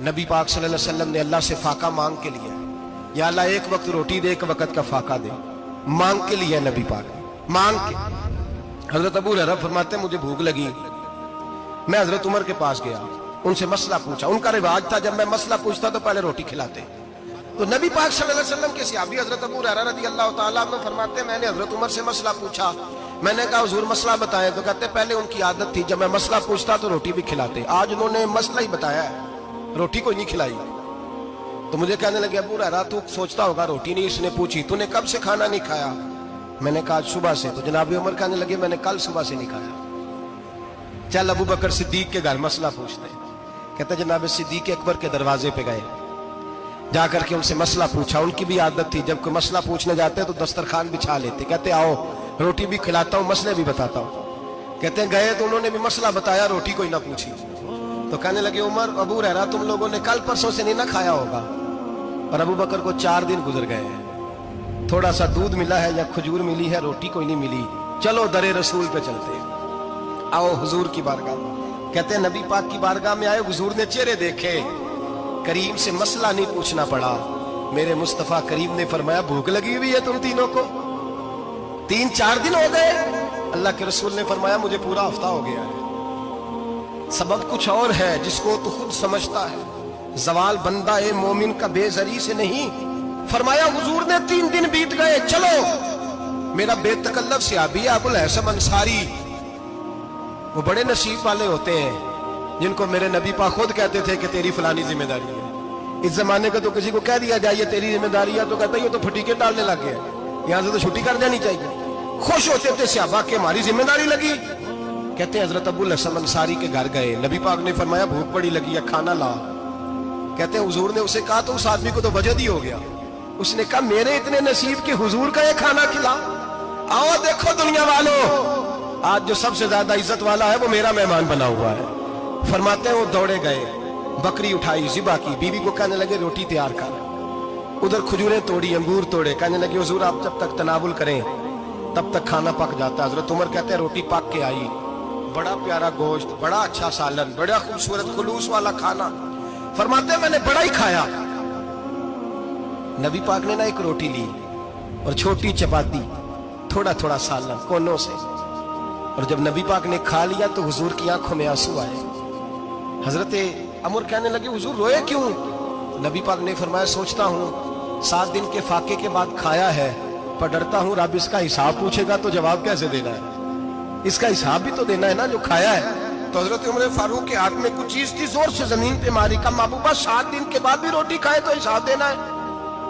नबी पाक सल्लल्लाहु अलैहि वसल्लम ने अल्लाह से फाका मांग के लिया, या अल्लाह एक वक्त रोटी दे, एक वक्त का फाका दे, मांग के लिया नबी पाक ने, मांग के। हजरत अबू हुरैरा फरमाते मुझे भूख लगी, मैं हजरत उमर के पास गया, उनसे मसला पूछा। उनका रिवाज था जब मैं मसला पूछता तो पहले रोटी खिलाते। तो नबी पाक सल्लल्लाहु अलैहि वसल्लम के सहाबी हजरत अबू हुरैरा रज़ी अल्लाह ताला अन्हु फरमाते मैंने हजरत उमर से मसला पूछा। मैंने कहा हुजूर मसला बताएं, तो कहते पहले उनकी आदत थी जब मैं मसला पूछता तो रोटी भी खिलाते, आज उन्होंने मसला ही बताया है, रोटी कोई नहीं खिलाई। तो मुझे कहने लगे अबू हुरैरा तू सोचता होगा रोटी नहीं इसने पूछी, तूने कब से खाना नहीं खाया? मैंने कहा सुबह से। तो जनाब उमर कहने लगे मैंने कल सुबह से नहीं खाया। चल अबू बकर सिद्दीक के घर मसला पूछते। कहते जनाब सिद्दीक अकबर के दरवाजे पे गए, जाकर के उनसे मसला पूछा। उनकी भी आदत थी जब कोई मसला पूछने जाते तो दस्तरखान बिछा लेते, कहते आओ रोटी भी खिलाता हूँ मसले भी बताता हूँ। कहते गए तो उन्होंने भी मसला बताया, रोटी कोई ना पूछी। तो कहने लगे उमर अबू हुरैरा तुम लोगों ने कल परसों से नहीं ना खाया होगा। और अबू बकर को 4 दिन गुजर गए हैं, थोड़ा सा दूध मिला है या खजूर मिली है, रोटी कोई नहीं मिली। चलो दरे रसूल पे चलते, आओ हुजूर की बारगाह। कहते हैं नबी पाक की बारगाह में आए, हुजूर ने चेहरे देखे, करीम से मसला नहीं पूछना पड़ा। मेरे मुस्तफा करीम ने फरमाया भूख लगी हुई है तुम तीनों को, 3-4 दिन हो गए। अल्लाह के रसूल ने फरमाया मुझे पूरा हफ्ता हो गया है। सबब कुछ और है जिसको तो खुद समझता है, जवाल बंदा ए मोमिन का बेजरी से नहीं। फरमाया हुजूर ने 3 दिन बीत गए, चलो। मेरा बेतकल्लफ सहाबी अबुल हसन अंसारी, वो बड़े नसीब वाले होते हैं जिनको मेरे नबी पाक खुद कहते थे कि तेरी फलानी जिम्मेदारी है। इस जमाने का तो किसी को कह दिया जाए ये तेरी जिम्मेदारी है तो कहता है ये तो फटीके डालने लग गया, यहाँ से तो छुट्टी कर जानी चाहिए। खुश होते थे सहाबा के हमारी जिम्मेदारी लगी। कहते हैं हजरत अबुल हसन अंसारी के घर गए, नबी पाक ने फरमाया भूख बड़ी लगी है खाना ला। कहते हैं हुजूर ने उसे कहा तो उस आदमी को तो वजद ही हो गया। उसने कहा मेरे इतने नसीब के हुजूर का ये खाना खिला। आओ देखो दुनिया वालों, आज जो सबसे ज्यादा इज्जत वाला है वो मेरा मेहमान बना हुआ है। फरमाते हैं वो दौड़े गए, बकरी उठाई, ज़िबा की, बीवी को कहने लगे रोटी तैयार कर। उधर खजूरें तोड़ी, अंगूर तोड़े, कहने लगे हुजूर आप जब तक तनावुल करें तब तक खाना पक जाता है। हजरत उमर कहते हैं रोटी पक के आई, बड़ा प्यारा गोश्त, बड़ा अच्छा सालन, बड़ा खूबसूरत खुलूस वाला खाना। फरमाते हैं मैंने बड़ा ही खाया। नबी पाक ने ना एक रोटी ली और छोटी चपाती, थोड़ा थोड़ा सालन कोनों से। और जब नबी पाक ने खा लिया तो हुजूर की आंखों में आंसू आए। हजरत अमर कहने लगे हुजूर रोए क्यों? नबी पाक ने फरमाया सोचता हूँ 7 दिन के फाके के बाद खाया है, पर डरता हूँ रब इसका हिसाब पूछेगा तो जवाब कैसे देना है, इसका हिसाब भी तो देना है ना जो खाया है। तो हजरत उमर फारूक के हाथ में कुछ चीज थी, जोर से जमीन पे मारी, कहा महबूबा 7 दिन के बाद भी रोटी खाए तो हिसाब देना है।